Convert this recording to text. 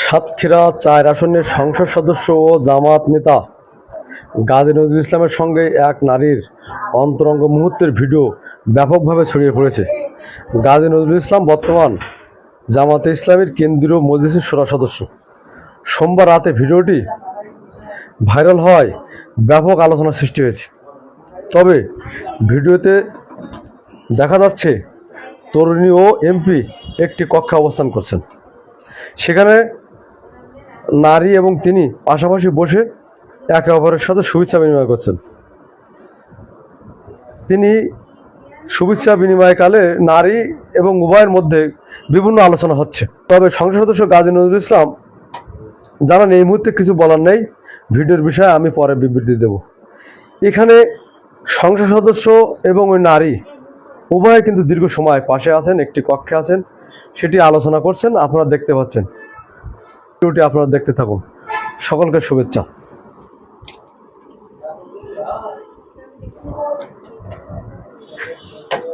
সাতক্ষীরা ৪ আসনের সংসদ সদস্য ও জামাত নেতা গাজী নজরুল ইসলামের সঙ্গে এক নারীর অন্তরঙ্গ মুহূর্তের ভিডিও ব্যাপকভাবে ছড়িয়ে পড়েছে। গাজী নজরুল ইসলাম বর্তমান জামাতে ইসলামীর কেন্দ্রীয় মজলিসের শূরা সদস্য। সোমবার রাতে ভিডিওটি ভাইরাল হওয়ায় ব্যাপক আলোচনার সৃষ্টি হয়েছে। তবে ভিডিওতে দেখা যাচ্ছে তরুণী ও এমপি একটি কক্ষে অবস্থান করছেন। সেখানে নারী এবং তিনি পাশাপাশি বসে একে অপরের সাথে শুভেচ্ছা বিনিময় করছেন। তিনি শুভেচ্ছা বিনিময়কালে নারী এবং উভয়ের মধ্যে বিভিন্ন আলোচনা হচ্ছে। তবে সংসদ সদস্য গাজী নজরুল ইসলাম জানান, এই মুহূর্তে কিছু বলার নেই, ভিডিওর বিষয়ে আমি পরে বিবৃতি দেব। এখানে সংসদ সদস্য এবং ওই নারী উভয়ে কিন্তু দীর্ঘ সময় পাশে আছেন, একটি কক্ষে আছেন, সেটি আলোচনা করছেন। আপনারা দেখতে পাচ্ছেন, ভিডিওটি আপনারা দেখতে থাকুন। সকলকে শুভেচ্ছা।